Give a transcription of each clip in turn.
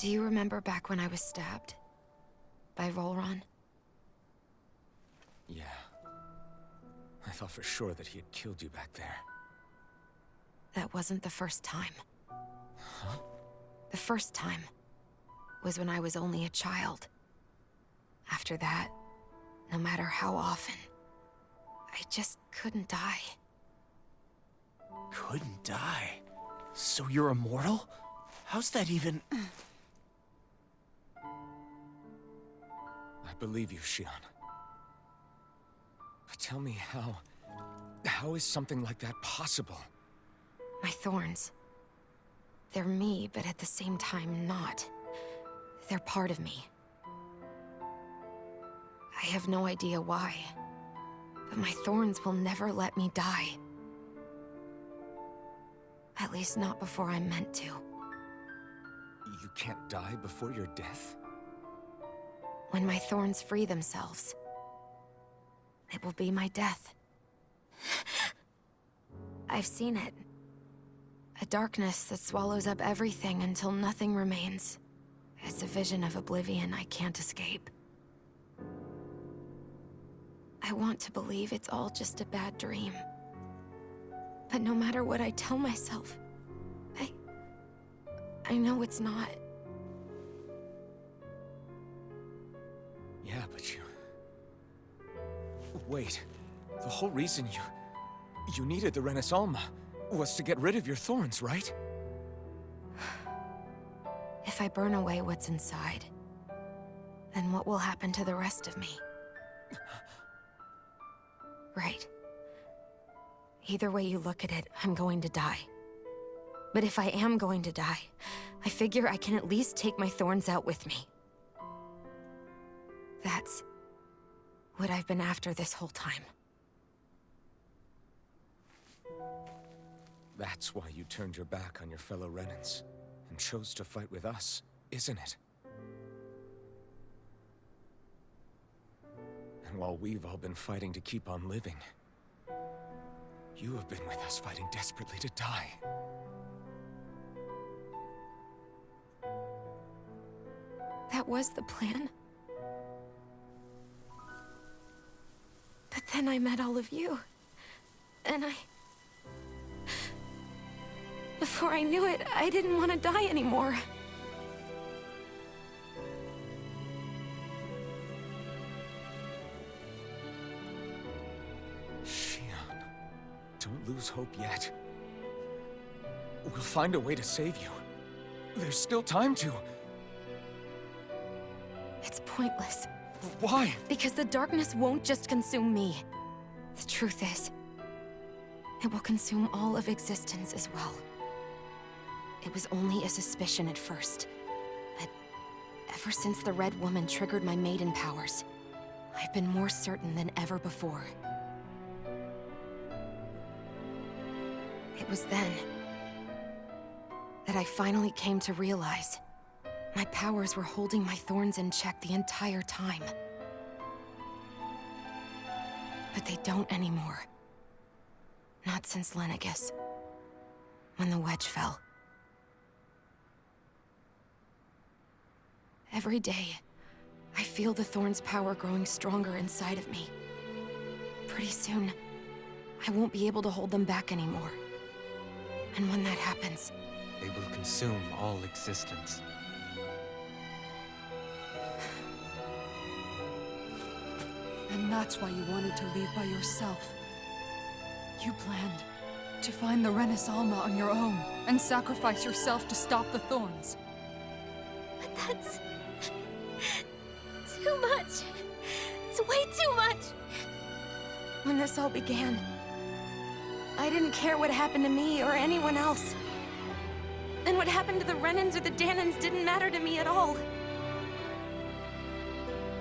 Do you remember back when I was stabbed? By Volron? Yeah. I thought for sure that he had killed you back there. That wasn't the first time. Huh? The first time was when I was only a child. After that, no matter how often, I just couldn't die. Couldn't die? So you're immortal? How's that even... I believe you, Shion. But tell me how... How is something like that possible? My thorns. They're me, but at the same time not. They're part of me. I have no idea why, but my thorns will never let me die. At least not before I'm meant to. You can't die before your death? When my thorns free themselves, it will be my death. I've seen it. A darkness that swallows up everything until nothing remains. It's a vision of oblivion I can't escape. I want to believe it's all just a bad dream. But no matter what I tell myself, I know it's not. Yeah, but you... Wait. The whole reason you needed the Renaissance was to get rid of your thorns, right? If I burn away what's inside, then what will happen to the rest of me? Right. Either way you look at it, I'm going to die. But if I am going to die, I figure I can at least take my thorns out with me. That's what I've been after this whole time. That's why you turned your back on your fellow Renans and chose to fight with us, isn't it? And while we've all been fighting to keep on living, you have been with us fighting desperately to die. That was the plan. But then I met all of you. And before I knew it, I didn't want to die anymore. Shion, don't lose hope yet. We'll find a way to save you. There's still time to. It's pointless. Why? Because the darkness won't just consume me. The truth is, it will consume all of existence as well. It was only a suspicion at first, but ever since the Red Woman triggered my maiden powers, I've been more certain than ever before. It was then that I finally came to realize my powers were holding my thorns in check the entire time. But they don't anymore. Not since Lenegis, when the wedge fell. Every day, I feel the thorn's power growing stronger inside of me. Pretty soon, I won't be able to hold them back anymore. And when that happens, they will consume all existence. And that's why you wanted to leave by yourself. You planned to find the Renaissance on your own and sacrifice yourself to stop the thorns. But that's too much. It's way too much. When this all began, I didn't care what happened to me or anyone else. And what happened to the Renans or the Danans didn't matter to me at all.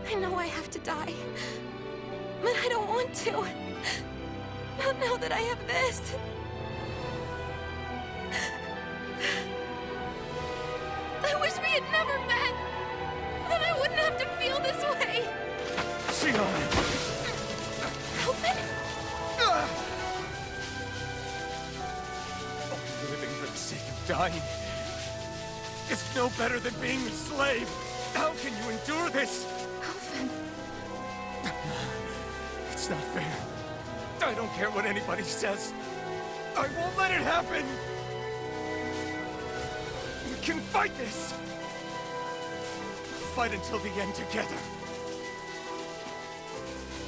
I know I have to die, but I don't want to. Not now that I have this. I wish we had never met. Then I wouldn't have to feel this way. Shion! Alvin? Only living for the sake of dying. is no better than being a slave. How can you endure this? Alvin. It's not fair. I don't care what anybody says. I won't let it happen! We can fight this! Fight until the end together.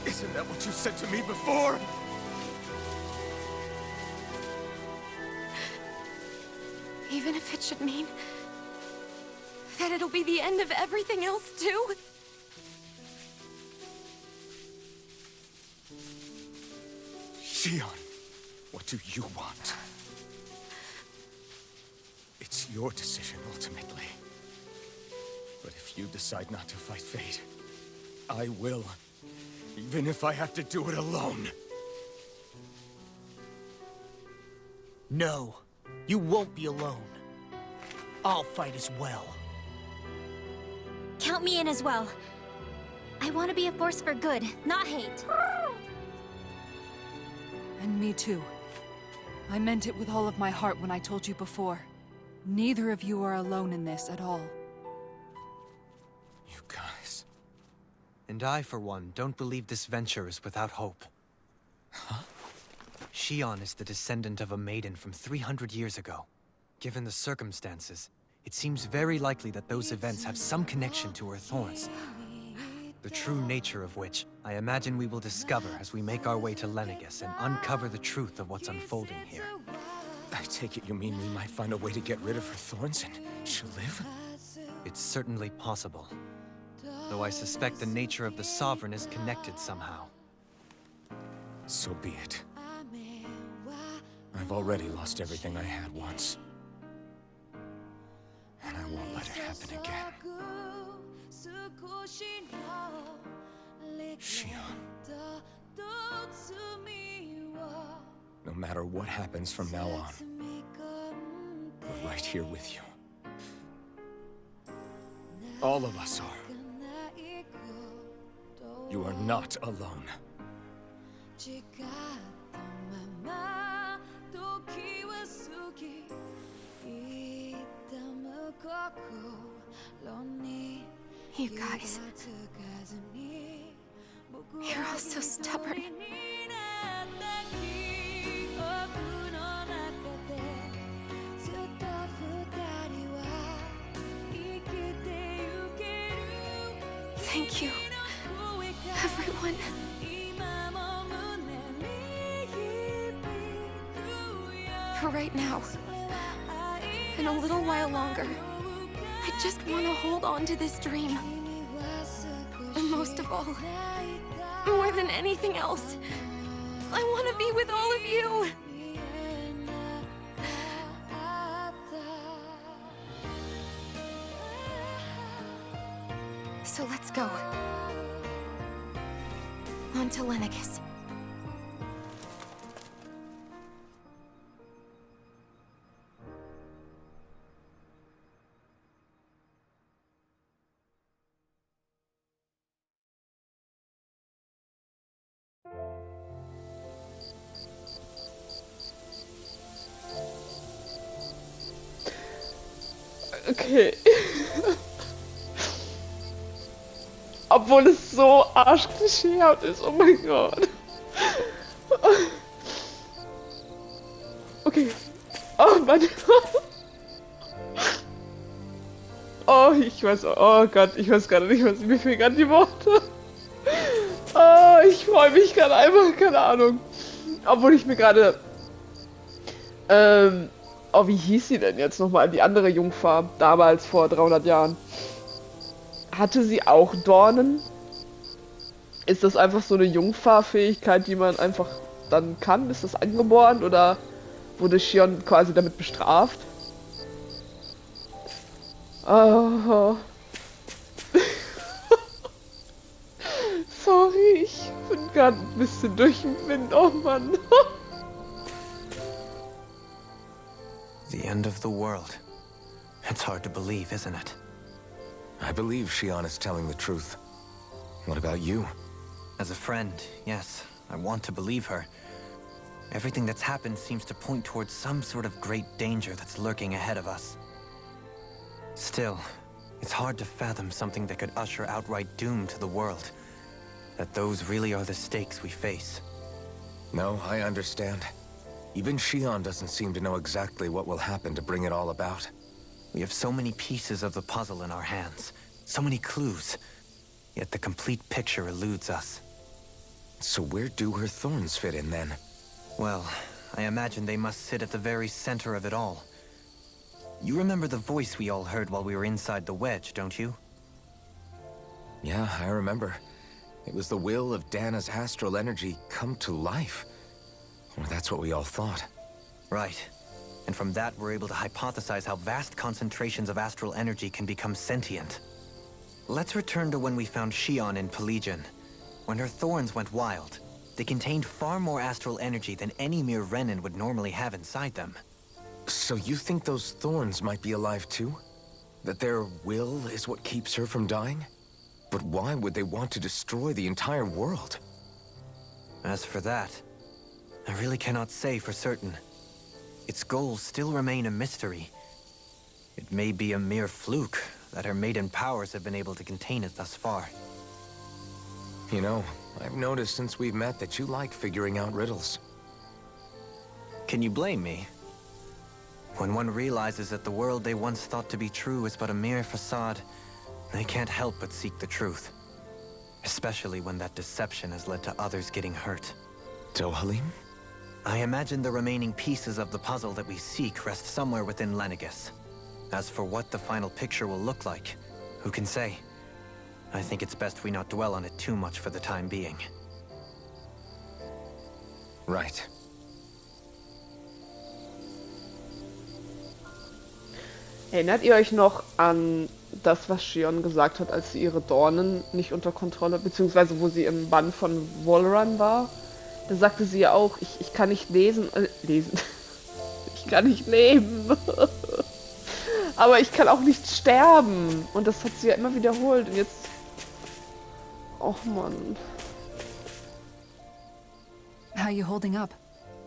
Isn't that what you said to me before? Even if it should mean that it'll be the end of everything else, too? Shion, what do you want? It's your decision, ultimately. But if you decide not to fight fate, I will. Even if I have to do it alone. No, you won't be alone. I'll fight as well. Count me in as well. I want to be a force for good, not hate. And me too. I meant it with all of my heart when I told you before. Neither of you are alone in this at all. You guys... And I, for one, don't believe this venture is without hope. Huh? Shion is the descendant of a maiden from 300 years ago. Given the circumstances, it seems very likely that those events have some connection to her thorns. The true nature of which, I imagine we will discover as we make our way to Lenegis and uncover the truth of what's unfolding here. I take it you mean we might find a way to get rid of her thorns and she'll live? It's certainly possible. Though I suspect the nature of the Sovereign is connected somehow. So be it. I've already lost everything I had once. And I won't let it happen again. Shion. No matter what happens from now on, we're right here with you. All of us are. You are not alone. You guys... You're all so stubborn. Thank you, everyone. For right now, and a little while longer, I just want to hold on to this dream. And most of all, more than anything else, I want to be with all of you. So let's go. On to Lenegis. Okay. Obwohl es so arschklischeehaft ist, oh mein Gott. Okay. Oh Mann. Oh, ich weiß, oh Gott, ich weiß gerade nicht, was mir fehlen gerade die Worte. Oh, ich freue mich gerade einfach, keine Ahnung. Obwohl ich mir gerade, oh, wie hieß sie denn jetzt nochmal, die andere Jungfer, damals vor 300 Jahren? Hatte sie auch Dornen? Ist das einfach so eine Jungfer-Fähigkeit, die man einfach dann kann? Ist das angeboren oder wurde Shion quasi damit bestraft? Oh. Sorry, ich bin gerade ein bisschen durch den Wind, oh Mann. The end of the world. It's hard to believe, isn't it? I believe Shion is telling the truth. What about you? As a friend, yes, I want to believe her. Everything that's happened seems to point towards some sort of great danger that's lurking ahead of us. Still, it's hard to fathom something that could usher outright doom to the world. That those really are the stakes we face. No, I understand. Even Shion doesn't seem to know exactly what will happen to bring it all about. We have so many pieces of the puzzle in our hands, so many clues, yet the complete picture eludes us. So where do her thorns fit in then? Well, I imagine they must sit at the very center of it all. You remember the voice we all heard while we were inside the wedge, don't you? Yeah, I remember. It was the will of Dana's astral energy come to life. Or that's what we all thought. Right. And from that, we're able to hypothesize how vast concentrations of astral energy can become sentient. Let's return to when we found Shion in Pelagian. When her thorns went wild, they contained far more astral energy than any mere Renin would normally have inside them. So you think those thorns might be alive too? That their will is what keeps her from dying? But why would they want to destroy the entire world? As for that, I really cannot say for certain. Its goals still remain a mystery. It may be a mere fluke that her maiden powers have been able to contain it thus far. You know, I've noticed since we've met that you like figuring out riddles. Can you blame me? When one realizes that the world they once thought to be true is but a mere facade, they can't help but seek the truth. Especially when that deception has led to others getting hurt. Dohalim? I imagine the remaining pieces of the puzzle that we seek rest somewhere within Lenegus. As for what the final picture will look like, who can say? I think it's best we not dwell on it too much for the time being. Right. Erinnert ihr euch noch an das, was Shion gesagt hat, als sie ihre Dornen nicht unter Kontrolle, beziehungsweise wo sie im Bann von woher war? Da sagte sie ja auch, ich kann nicht lesen. Ich kann nicht leben. Aber ich kann auch nicht sterben. Und das hat sie ja immer wiederholt. Und jetzt... Och Mann. How you holding up?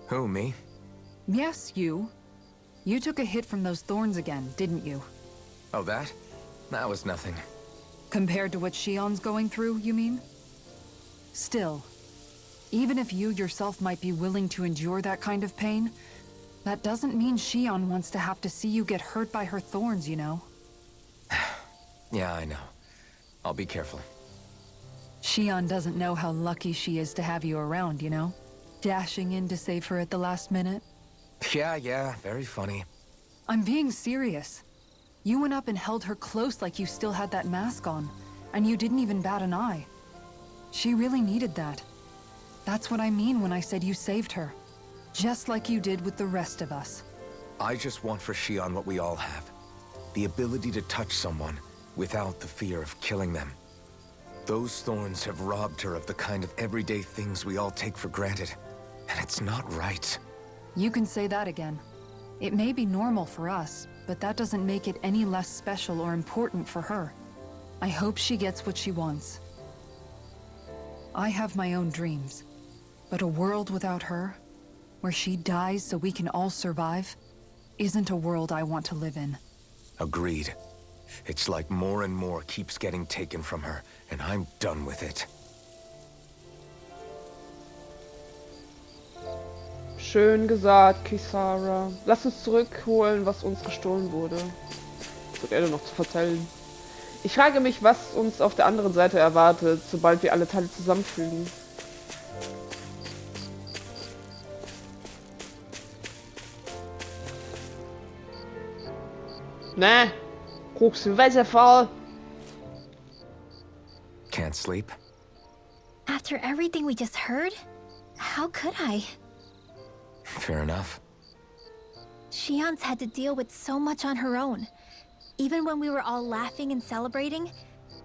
Who, me? Yes, you. You took a hit from those thorns again, didn't you? Oh, that? That was nothing. Compared to what Shion's going through, you mean? Still, even if you yourself might be willing to endure that kind of pain, that doesn't mean Shion wants to have to see you get hurt by her thorns, you know? Yeah, I know. I'll be careful. Shion doesn't know how lucky she is to have you around, you know? Dashing in to save her at the last minute. Yeah, very funny. I'm being serious. You went up and held her close like you still had that mask on, and you didn't even bat an eye. She really needed that. That's what I mean when I said you saved her. Just like you did with the rest of us. I just want for Shion what we all have. The ability to touch someone without the fear of killing them. Those thorns have robbed her of the kind of everyday things we all take for granted. And it's not right. You can say that again. It may be normal for us, but that doesn't make it any less special or important for her. I hope she gets what she wants. I have my own dreams, but a world without her, where she dies so we can all survive, isn't a world I want to live in. Agreed. It's like more and more keeps getting taken from her, and I'm done with it. Schön gesagt, Kisara. Lass uns zurückholen, was uns gestohlen wurde. Das wird er noch zu vertellen. Ich frage mich, was uns auf der anderen Seite erwartet, sobald wir alle Teile zusammenfügen. Ne, guckst du Wasserfall? Can't sleep? After everything we just heard? How could I? Fair enough. Shion's had to deal with so much on her own. Even when we were all laughing and celebrating,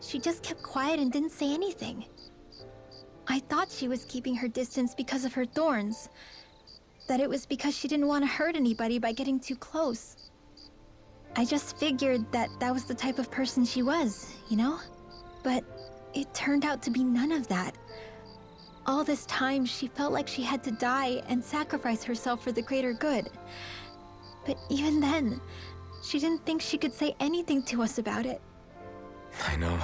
she just kept quiet and didn't say anything. I thought she was keeping her distance because of her thorns. That it was because she didn't want to hurt anybody by getting too close. I just figured that that was the type of person she was, you know? But it turned out to be none of that. All this time, she felt like she had to die and sacrifice herself for the greater good. But even then, She didn't think she could say anything to us about it. I know.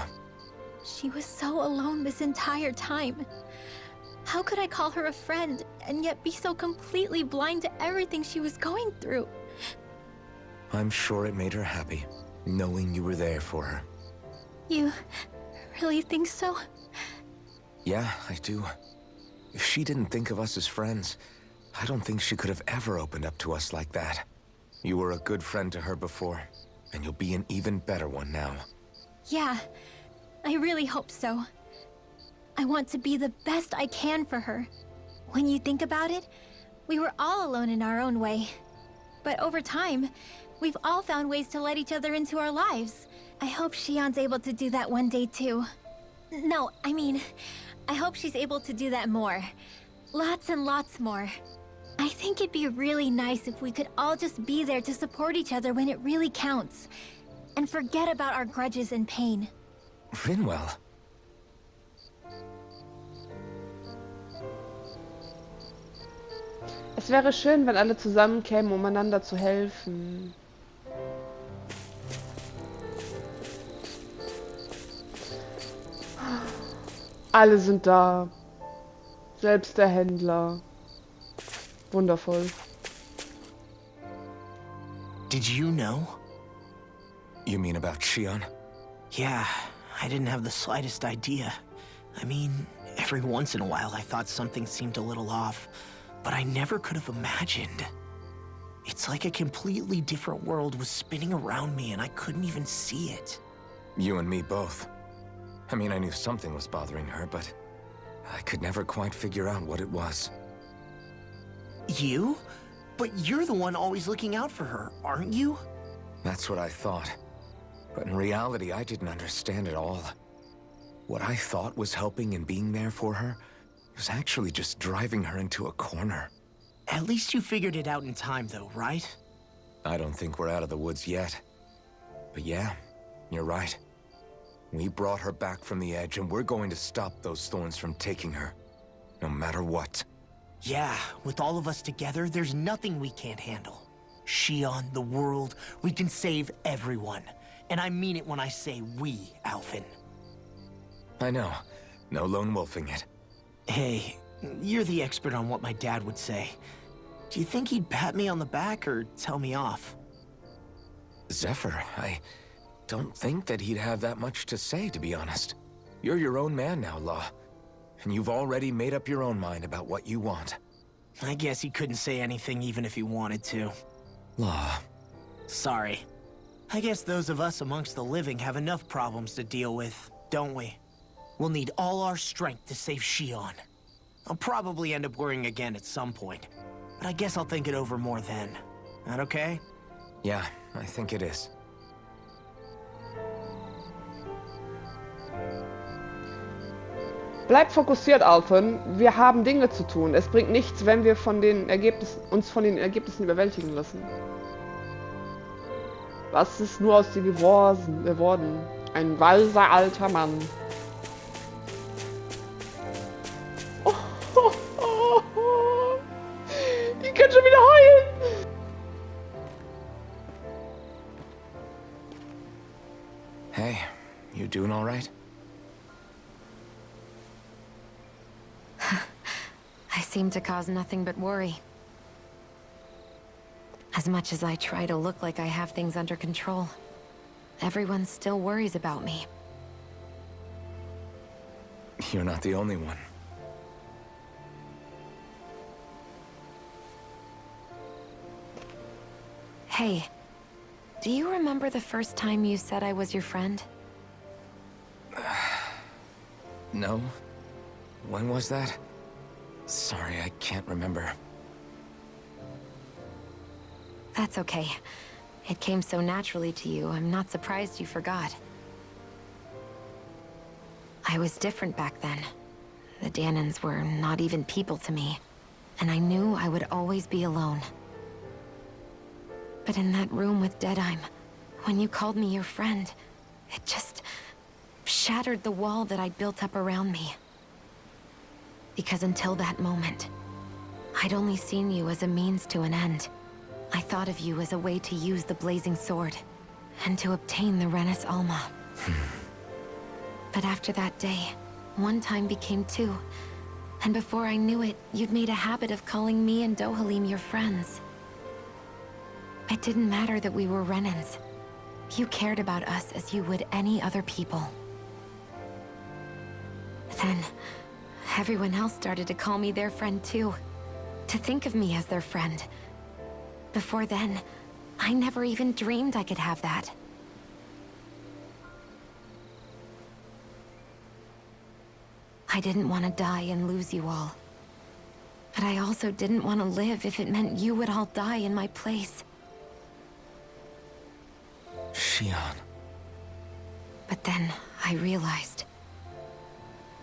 She was so alone this entire time. How could I call her a friend and yet be so completely blind to everything she was going through? I'm sure it made her happy, knowing you were there for her. You really think so? Yeah, I do. If she didn't think of us as friends, I don't think she could have ever opened up to us like that. You were a good friend to her before, and you'll be an even better one now. Yeah, I really hope so. I want to be the best I can for her. When you think about it, we were all alone in our own way. But over time, we've all found ways to let each other into our lives. I hope Shion's able to do that one day too. No, I mean, I hope she's able to do that more. Lots and lots more. I think it'd be really nice if we could all just be there to support each other when it really counts. And forget about our grudges and pain. Rinwell. Es wäre schön, wenn alle zusammenkämen, um einander zu helfen. Alle sind da. Selbst der Händler. Wundervoll. Did you know? You mean about Shion? Yeah, I didn't have the slightest idea. I mean, every once in a while I thought something seemed a little off, but I never could have imagined. It's like a completely different world was spinning around me and I couldn't even see it. You and me both. I mean, I knew something was bothering her, but I could never quite figure out what it was. You? But you're the one always looking out for her, aren't you? That's what I thought. But in reality, I didn't understand it all. What I thought was helping and being there for her was actually just driving her into a corner. At least you figured it out in time though, right? I don't think we're out of the woods yet. But yeah, you're right. We brought her back from the edge, and we're going to stop those thorns from taking her. No matter what. Yeah, with all of us together, there's nothing we can't handle. Shion, the world, we can save everyone. And I mean it when I say we, Alphen. I know. No lone wolfing it. Hey, you're the expert on what my dad would say. Do you think he'd pat me on the back or tell me off? Zephyr, I don't think that he'd have that much to say, to be honest. You're your own man now, Law. And you've already made up your own mind about what you want. I guess he couldn't say anything even if he wanted to. Law. Sorry. I guess those of us amongst the living have enough problems to deal with, don't we? We'll need all our strength to save Shion. I'll probably end up worrying again at some point, but I guess I'll think it over more then. That okay? Yeah, I think it is. Bleib fokussiert, Alphen. Wir haben Dinge zu tun. Es bringt nichts, wenn wir uns von den Ergebnissen überwältigen lassen. Was ist nur aus dir geworden? Ein weiser alter Mann. Oh, oh, oh, oh. Die können schon wieder heulen. Hey, you doing all right? I seem to cause nothing but worry. As much as I try to look like I have things under control, everyone still worries about me. You're not the only one. Hey, do you remember the first time you said I was your friend? No? When was that? Sorry, I can't remember. That's okay. It came so naturally to you, I'm not surprised you forgot. I was different back then. The Danans were not even people to me, and I knew I would always be alone. But in that room with Deadime, when you called me your friend, it just shattered the wall that I'd built up around me. Because until that moment, I'd only seen you as a means to an end. I thought of you as a way to use the blazing sword, and to obtain the Renis Alma. But after that day, one time became two, and before I knew it, you'd made a habit of calling me and Dohalim your friends. It didn't matter that we were Renins. You cared about us as you would any other people. Then, everyone else started to call me their friend too. To think of me as their friend. Before then, I never even dreamed I could have that. I didn't want to die and lose you all. But I also didn't want to live if it meant you would all die in my place. Shion. But then, I realized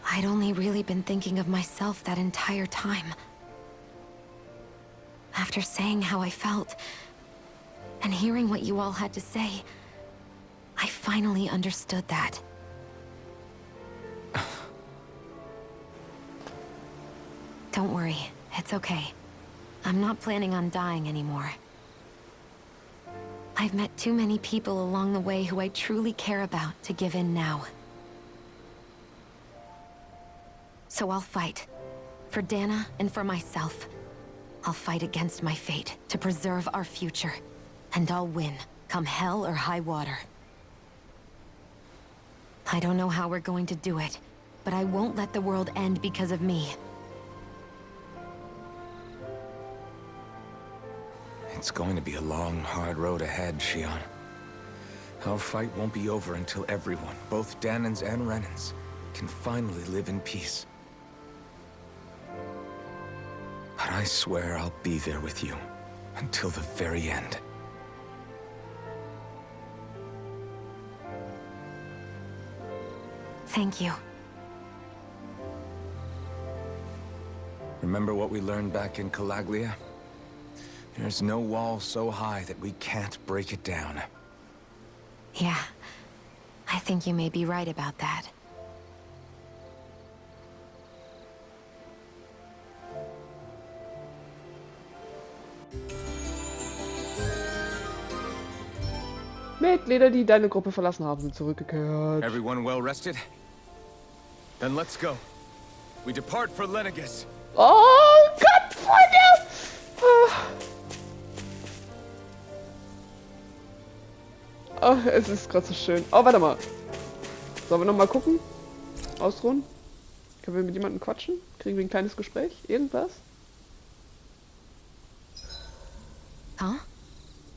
I'd only really been thinking of myself that entire time. After saying how I felt, and hearing what you all had to say, I finally understood that. Don't worry, it's okay. I'm not planning on dying anymore. I've met too many people along the way who I truly care about to give in now. So I'll fight. For Dana and for myself. I'll fight against my fate to preserve our future. And I'll win, come hell or high water. I don't know how we're going to do it, but I won't let the world end because of me. It's going to be a long, hard road ahead, Shion. Our fight won't be over until everyone, both Danans and Renins, can finally live in peace. But I swear I'll be there with you, until the very end. Thank you. Remember what we learned back in Calaglia? There's no wall so high that we can't break it down. Yeah, I think you may be right about that. Mitglieder, die deine Gruppe verlassen haben, sind zurückgekehrt. Everyone well rested? Then let's go. We depart for Lenegis. Oh Gott, Freunde! Oh, es ist gerade so schön. Oh, warte mal. Sollen wir noch mal gucken? Ausruhen? Können wir mit jemandem quatschen? Kriegen wir ein kleines Gespräch? Irgendwas? Huh?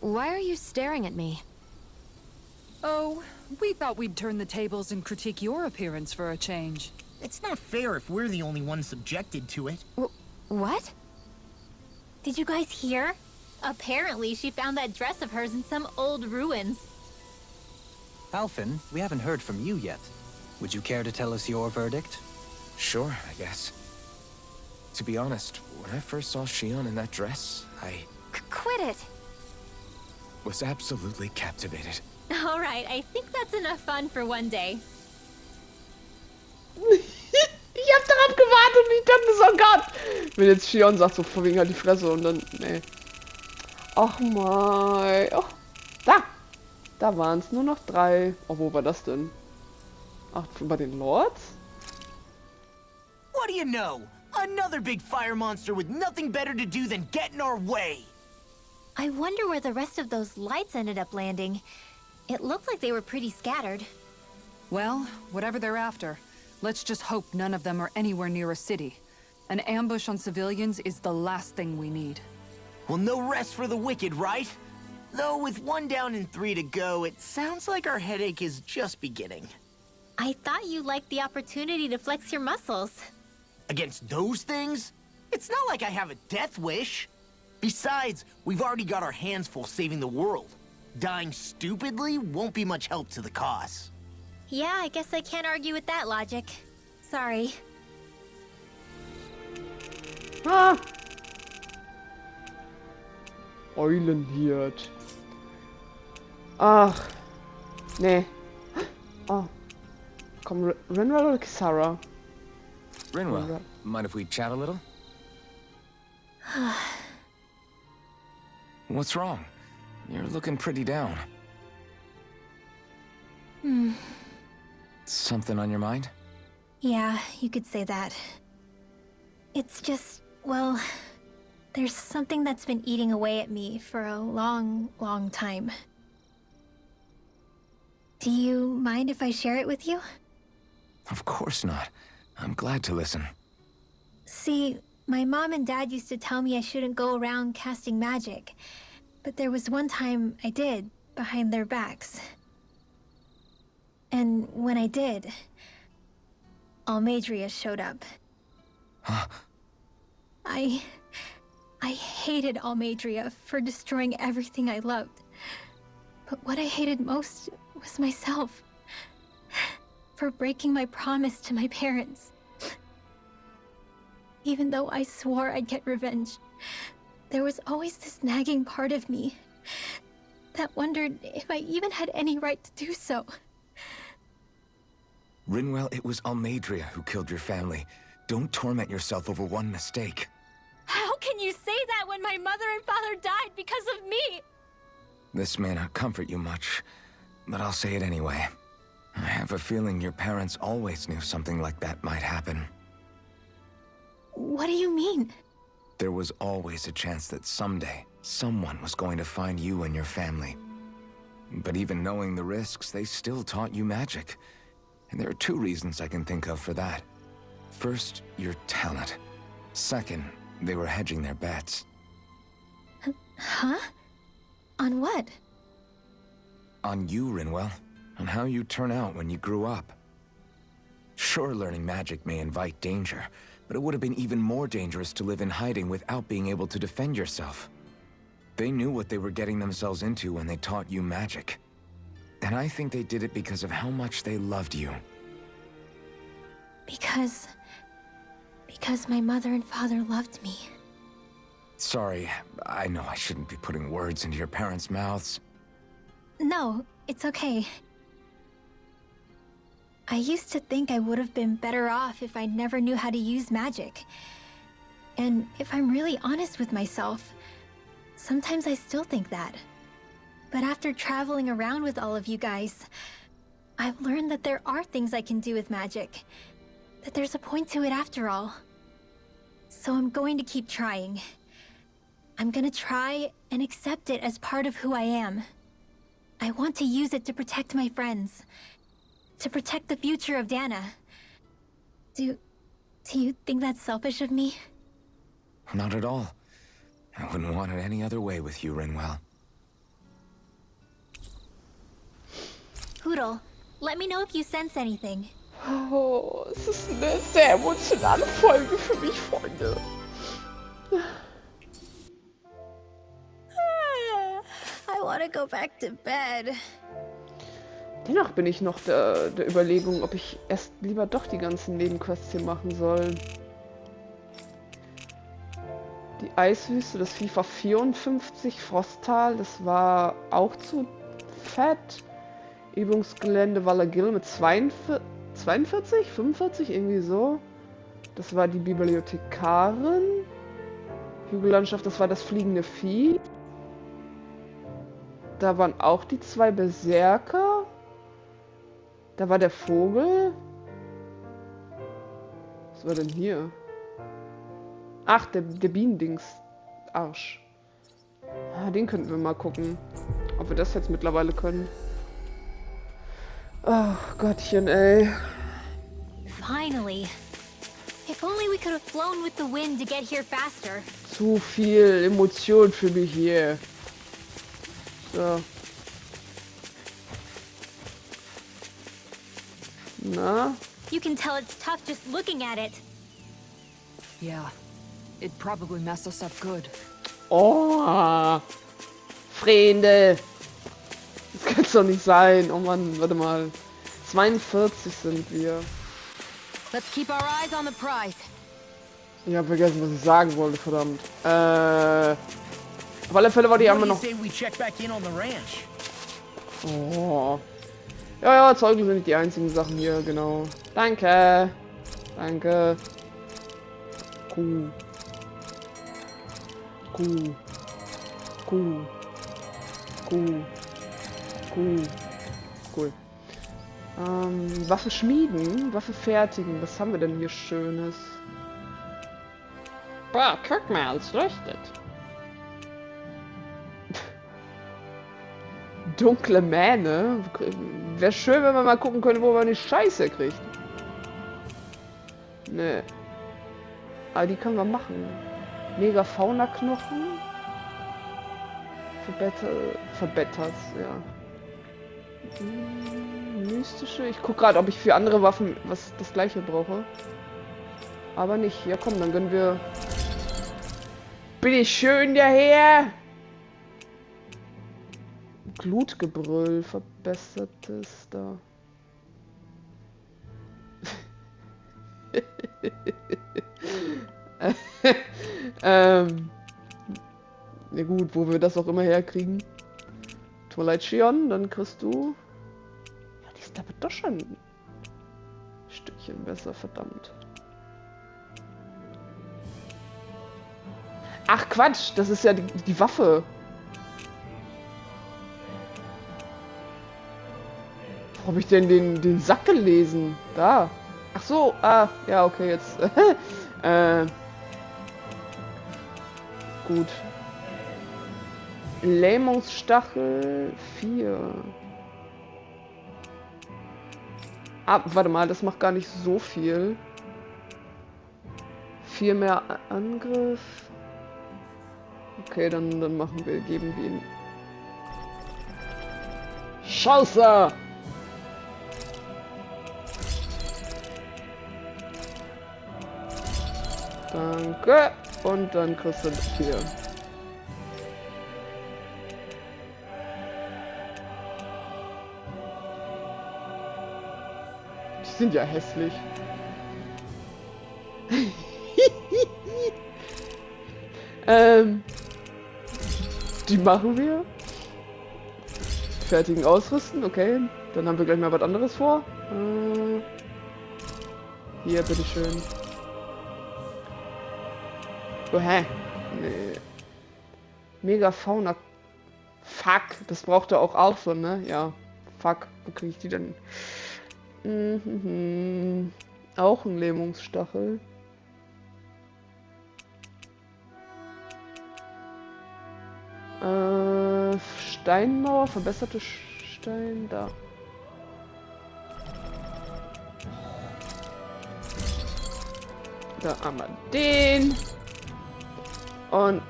Why are you staring at me? Oh, we thought we'd turn the tables and critique your appearance for a change. It's not fair if we're the only ones subjected to it. What? Did you guys hear? Apparently, she found that dress of hers in some old ruins. Alphen, we haven't heard from you yet. Would you care to tell us your verdict? Sure, I guess. To be honest, when I first saw Shion in that dress, I Quit it! was absolutely captivated. All right, I think that's enough fun for one day. Ich hab darauf gewartet und ich dachte so, oh Gott. Wenn jetzt Shion sagt, so vor wegen halt die Fresse und dann, nee. Ach mein. Oh, da waren es nur noch 3. Oh, wo war das denn? Ach, bei den Lords? What do you know? Another big fire monster with nothing better to do than get in our way. I wonder where the rest of those lights ended up landing. It looked like they were pretty scattered. Well, whatever they're after, let's just hope none of them are anywhere near a city. An ambush on civilians is the last thing we need. Well, no rest for the wicked, right? Though with 1 down and 3 to go, it sounds like our headache is just beginning. I thought you liked the opportunity to flex your muscles. Against those things? It's not like I have a death wish. Besides, we've already got our hands full saving the world. Dying stupidly won't be much help to the cause. Yeah, I guess I can't argue with that logic. Sorry. Ah! Eulenhirt. Ach. Nee. Oh. Komm, Rinwell oder Kisara? Rinwell, mind if we chat a little? What's wrong? You're looking pretty down. Something on your mind? Yeah, you could say that. It's just, well, there's something that's been eating away at me for a long, long time. Do you mind if I share it with you? Of course not. I'm glad to listen. See, my mom and dad used to tell me I shouldn't go around casting magic. But there was one time I did, behind their backs. And when I did, Almadria showed up. Huh? I hated Almadria for destroying everything I loved. But what I hated most was myself. For breaking my promise to my parents. Even though I swore I'd get revenge, there was always this nagging part of me that wondered if I even had any right to do so. Rinwell, it was Almadria who killed your family. Don't torment yourself over one mistake. How can you say that when my mother and father died because of me? This may not comfort you much, but I'll say it anyway. I have a feeling your parents always knew something like that might happen. What do you mean? There was always a chance that someday, someone was going to find you and your family. But even knowing the risks, they still taught you magic. And there are two reasons I can think of for that. First, your talent. Second, they were hedging their bets. Huh? On what? On you, Rinwell. On how you turn out when you grew up. Sure, learning magic may invite danger, but it would have been even more dangerous to live in hiding without being able to defend yourself. They knew what they were getting themselves into when they taught you magic. And I think they did it because of how much they loved you. Because my mother and father loved me. Sorry, I know I shouldn't be putting words into your parents' mouths. No, it's okay. I used to think I would have been better off if I never knew how to use magic. And if I'm really honest with myself, sometimes I still think that. But after traveling around with all of you guys, I've learned that there are things I can do with magic. That there's a point to it after all. So I'm going to keep trying. I'm gonna try and accept it as part of who I am. I want to use it to protect my friends. To protect the future of Dana. Do you think that's selfish of me? Not at all. I wouldn't want it any other way with you, Rinwell. Poodle, let me know if you sense anything. Oh, es ist eine sehr emotionale Folge für mich, Freunde. I want to go back to bed. Dennoch bin ich noch der Überlegung, ob ich erst lieber doch die ganzen Nebenquests hier machen soll. Die Eiswüste, das FIFA 54, Frosttal, das war auch zu fett. Übungsgelände Valagil mit 42, 45, irgendwie so. Das war die Bibliothekarin. Hügellandschaft, das war das fliegende Vieh. Da waren auch die zwei Berserker. Da war der Vogel. Was war denn hier? Ach, der Bienendings. Arsch. Ah, den könnten wir mal gucken. Ob wir das jetzt mittlerweile können. Oh Gottchen, ey. Finally. If only we could have flown with the wind to get here faster. Zu viel Emotion für mich hier. So. Na? You can tell it's tough just looking at it. Yeah, it'd probably mess us up good. Oh, Freunde. Das kann's doch nicht sein. Oh Mann, warte mal. 42 sind wir. Let's keep our eyes on the prize. Ich habe vergessen, was ich sagen wollte, verdammt. Auf alle Fälle war die einmal noch... Oh. Ja, Zeugen sind nicht die einzigen Sachen hier, genau. Danke. Danke. Kuh. Kuh. Cool. Waffe schmieden, Waffe fertigen. Was haben wir denn hier Schönes? Boah, guck mal, es leuchtet. Dunkle Mähne. Wäre schön, wenn man mal gucken könnte, wo man die Scheiße kriegt. Nee. Aber die können wir machen. Mega Fauna-Knochen. Verbettert's, ja. Mystische. Ich guck gerade, ob ich für andere Waffen das gleiche brauche. Aber nicht. Ja komm, dann gönnen wir. Bitte schön daher. Glutgebrüll, verbessertes da. Na gut, wo wir das auch immer herkriegen. Tut mir leid, Shion, dann kriegst du. Ja, die ist aber doch schon ein Stückchen besser, verdammt. Ach Quatsch, das ist ja die Waffe. Wo habe ich denn den Sack gelesen? Da. Ach so, ja, okay, jetzt. Gut. Lähmungsstachel 4. Warte mal, das macht gar nicht so viel. 4 mehr Angriff. Okay, dann geben wir ihn. Scheiße! Danke. Und dann kriegst du das hier. Die sind ja hässlich. Die machen wir. Fertigen ausrüsten, okay. Dann haben wir gleich mal was anderes vor. Hier, bitteschön. Oh, hä? Nee. Mega Fauna. Fuck, das braucht er auch so, ne? Ja. Fuck, wo kriege ich die denn? Auch ein Lähmungsstachel. Steinmauer, verbesserte Stein, da. Da haben wir den. Und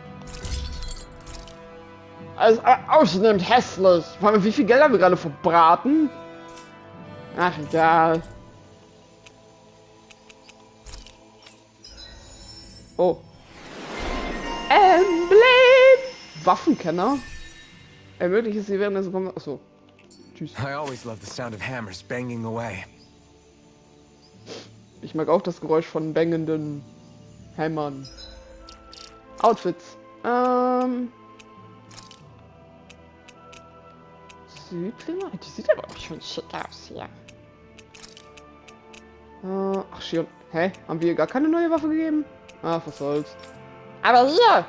also ausnehmend hässlich. Wie viel Geld haben wir gerade verbraten? Ach, egal. Oh. Emblem! Waffenkenner? Ermöglicht es sie während des Kombats. Achso. Tschüss. I always love the sound of hammers banging away. Ich mag auch das Geräusch von bangenden Hämmern. Outfits. Südlinger? Die sieht aber auch schon shit aus hier. Ach, Shion. Hä? Haben wir gar keine neue Waffe gegeben? Ach, was soll's. Aber hier!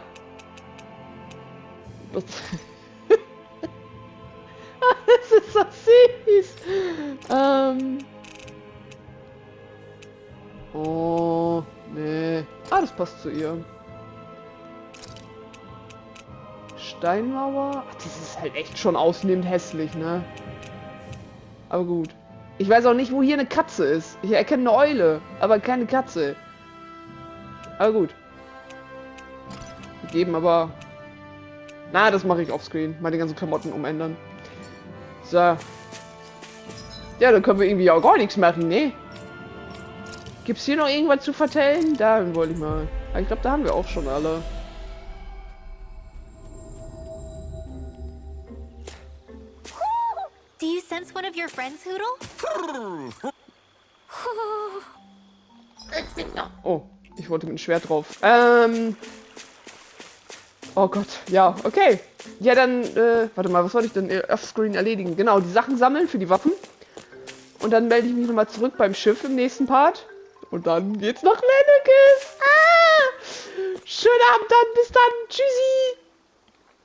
Das das ist so süß! Oh, nee. Das passt zu ihr. Steinmauer? Ach, das ist halt echt schon ausnehmend hässlich, ne? Aber gut. Ich weiß auch nicht, wo hier eine Katze ist. Ich erkenne eine Eule, aber keine Katze. Aber gut. Wir geben aber... Na, das mache ich offscreen. Mal die ganzen Klamotten umändern. So. Ja, dann können wir irgendwie auch gar nichts machen, ne? Gibt's hier noch irgendwas zu vertellen? Da wollte ich mal. Aber ich glaube, da haben wir auch schon alle. Do you sense one of your friends, Hoodle? Oh, ich wollte mit dem Schwert drauf. Oh Gott, ja, okay. Ja, dann, warte mal, was soll ich denn offscreen erledigen? Genau, die Sachen sammeln für die Waffen. Und dann melde ich mich nochmal zurück beim Schiff im nächsten Part. Und dann geht's nach Lennekes. Schönen Abend dann, bis dann. Tschüssi.